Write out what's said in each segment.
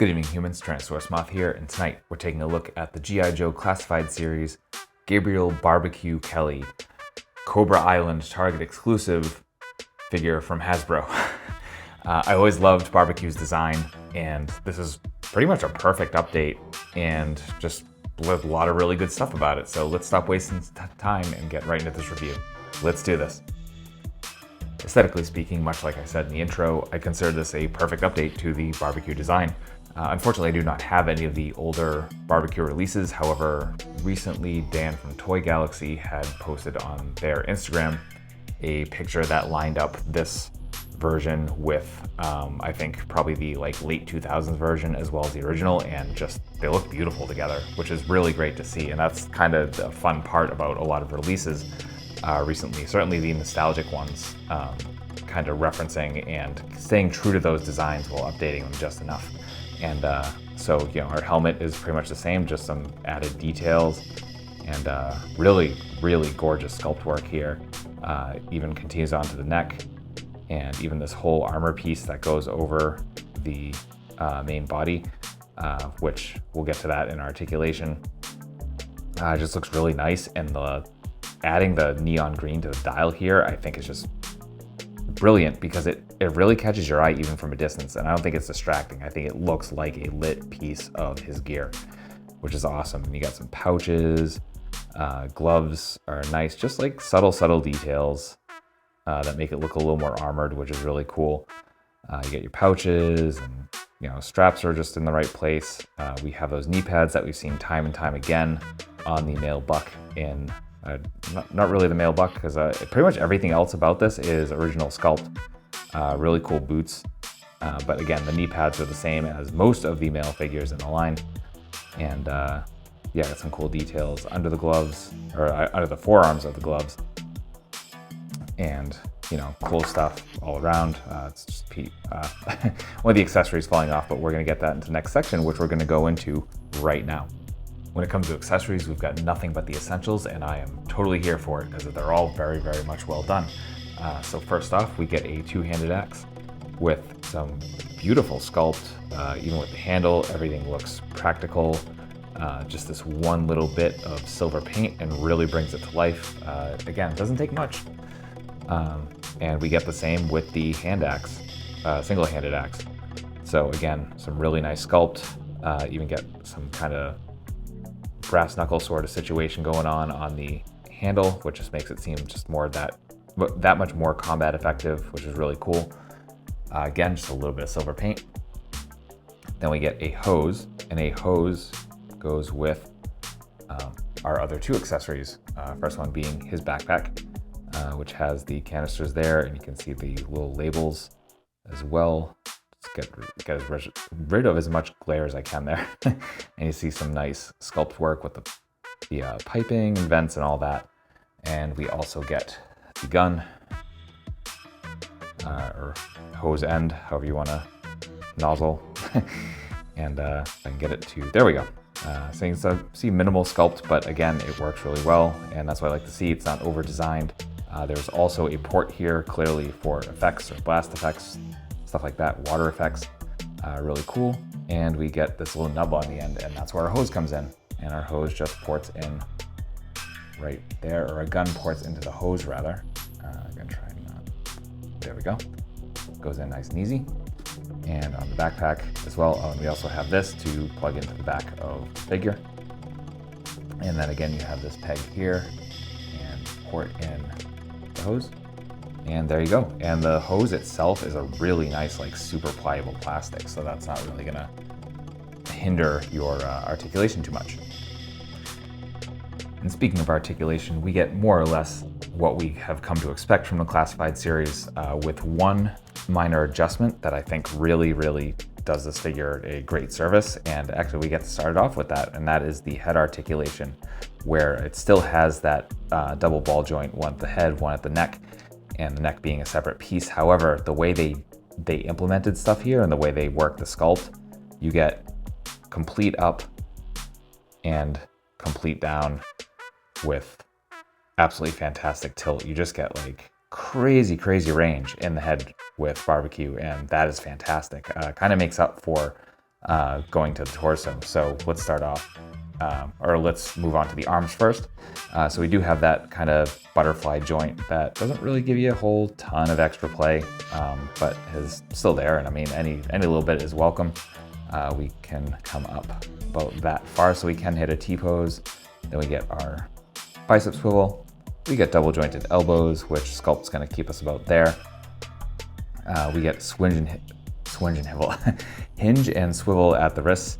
Good evening humans, Tyrannosaurusmoth here, and tonight we're taking a look at the G.I. Joe Classified Series Gabriel Barbecue Kelly Cobra Island Target exclusive figure from Hasbro. I always loved Barbecue's design, and this is pretty much a perfect update and just with a lot of really good stuff about it. So let's stop wasting time and get right into this review. Let's do this. Aesthetically speaking, much like I said in the intro, I consider this a perfect update to the Barbecue design. Unfortunately, I do not have any of the older Barbecue releases. However, recently Dan from Toy Galaxy had posted on their Instagram a picture that lined up this version with, I think, probably the late 2000s version as well as the original, and just they look beautiful together, which is really great to see. And that's kind of the fun part about a lot of releases recently, certainly the nostalgic ones, kind of referencing and staying true to those designs while updating them just enough. And so, our helmet is pretty much the same, just some added details, and really, really gorgeous sculpt work here. Even continues onto the neck, and even this whole armor piece that goes over the main body, which we'll get to that in articulation. Just looks really nice, and adding the neon green to the dial here, I think is just brilliant because it really catches your eye even from a distance, and I don't think it's distracting. I think it looks like a lit piece of his gear, which is awesome. And you got some pouches, gloves are nice, just like subtle details that make it look a little more armored, which is really cool. You get your pouches, and straps are just in the right place. We have those knee pads that we've seen time and time again on the male buck in not really the male buck, because pretty much everything else about this is original sculpt. Really cool boots, but again, the knee pads are the same as most of the male figures in the line. And yeah, got some cool details under the gloves, or under the forearms of the gloves, and cool stuff all around. It's just one of the accessories falling off, but we're going to get that into the next section, which we're going to go into right now. When it comes to accessories, we've got nothing but the essentials, and I am totally here for it because they're all very, very much well done. So first off, we get a two-handed axe with some beautiful sculpt. Even with the handle, everything looks practical. Just this one little bit of silver paint and really brings it to life. Again, it doesn't take much. And we get the same with the hand axe, single-handed axe. So again, some really nice sculpt. Even get some kind of brass knuckle sort of situation going on the handle, which just makes it seem just more that much more combat effective, which is really cool. Again, just a little bit of silver paint. Then we get a hose, and a hose goes with our other two accessories. First one being his backpack, which has the canisters there, and you can see the little labels as well. Get rid of as much glare as I can there. And you see some nice sculpt work with the piping and vents and all that. And we also get the gun, or hose end, however you want to nozzle. And I can get it to, there we go. So you can see minimal sculpt, but again, it works really well. And that's what I like to see. It's not over designed. There's also a port here clearly for effects or blast effects, stuff like that, water effects, really cool. And we get this little nub on the end, and that's where our hose comes in. And our hose just ports in right there, or a gun ports into the hose rather. I'm gonna try and there we go. Goes in nice and easy. And on the backpack as well, we also have this to plug into the back of the figure. And then again, you have this peg here and port in the hose. And there you go. And the hose itself is a really nice, super pliable plastic, so that's not really gonna hinder your articulation too much. And speaking of articulation, we get more or less what we have come to expect from the Classified series, with one minor adjustment that I think really, really does this figure a great service. And actually we get to start off with that, and that is the head articulation, where it still has that double ball joint, one at the head, one at the neck, and the neck being a separate piece. However, the way they implemented stuff here and the way they work the sculpt, you get complete up and complete down with absolutely fantastic tilt. You just get crazy range in the head with Barbecue, and that is fantastic. Kind of makes up for going to the torso. So let's start off, or let's move on to the arms first. So we do have that kind of butterfly joint that doesn't really give you a whole ton of extra play, but is still there. And I mean, any little bit is welcome. We can come up about that far, so we can hit a T-pose. Then we get our bicep swivel. We get double jointed elbows, which sculpt's gonna keep us about there. We get hinge and swivel at the wrists,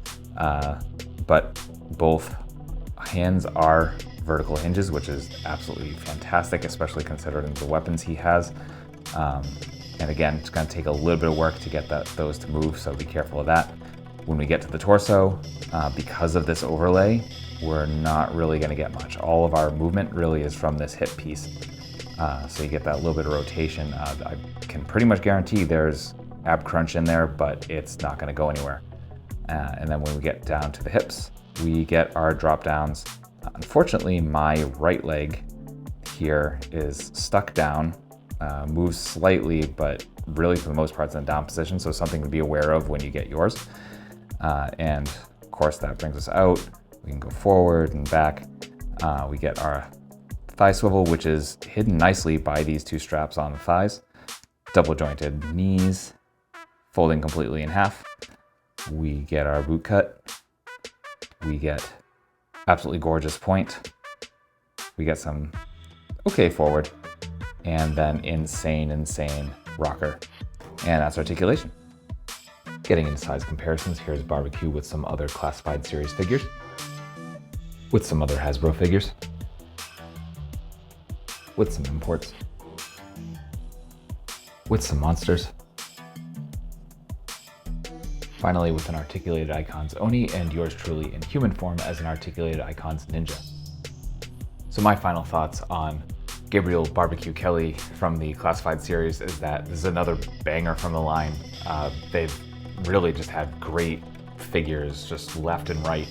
but both hands are vertical hinges, which is absolutely fantastic, especially considering the weapons he has. And again, it's gonna take a little bit of work to get those to move, so be careful of that. When we get to the torso, because of this overlay, we're not really gonna get much. All of our movement really is from this hip piece. So you get that little bit of rotation. I can pretty much guarantee there's ab crunch in there, but it's not gonna go anywhere. And then when we get down to the hips, we get our drop downs. Unfortunately, my right leg here is stuck down, moves slightly, but really for the most part it's in a down position, so something to be aware of when you get yours. And of course that brings us out. We can go forward and back. We get our thigh swivel, which is hidden nicely by these two straps on the thighs. Double jointed knees, folding completely in half. We get our boot cut. We get absolutely gorgeous point. We get some okay forward, and then insane rocker. And that's articulation. Getting into size comparisons, here's Barbecue with some other Classified Series figures, with some other Hasbro figures, with some imports, with some monsters. Finally, with an Articulated Icons Oni, and yours truly in human form as an Articulated Icons Ninja. So my final thoughts on Gabriel Barbecue Kelly from the Classified Series is that this is another banger from the line. They've really just had great figures just left and right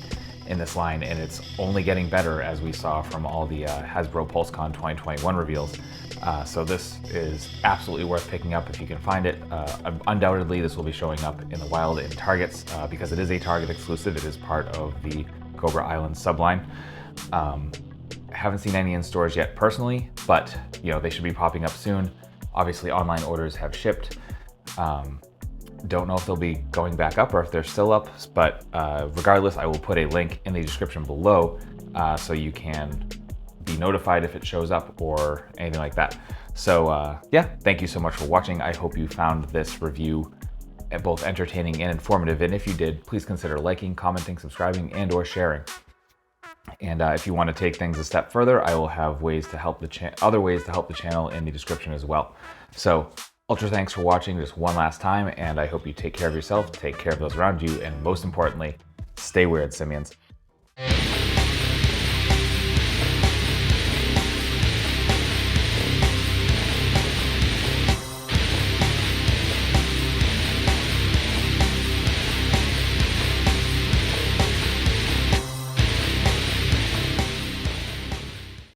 in this line, and it's only getting better, as we saw from all the Hasbro PulseCon 2021 reveals. So this is absolutely worth picking up if you can find it. Undoubtedly, this will be showing up in the wild in Targets because it is a Target exclusive. It is part of the Cobra Island subline. Haven't seen any in stores yet personally, but they should be popping up soon. Obviously, online orders have shipped. Don't know if they'll be going back up or if they're still up, but regardless, I will put a link in the description below so you can be notified if it shows up or anything like that. So yeah, thank you so much for watching. I hope you found this review both entertaining and informative, and if you did, please consider liking, commenting, subscribing, and or sharing. And if you want to take things a step further, I will have ways to help other ways to help the channel in the description as well. So ultra thanks for watching just one last time, and I hope you take care of yourself, take care of those around you, and most importantly, stay weird, simians.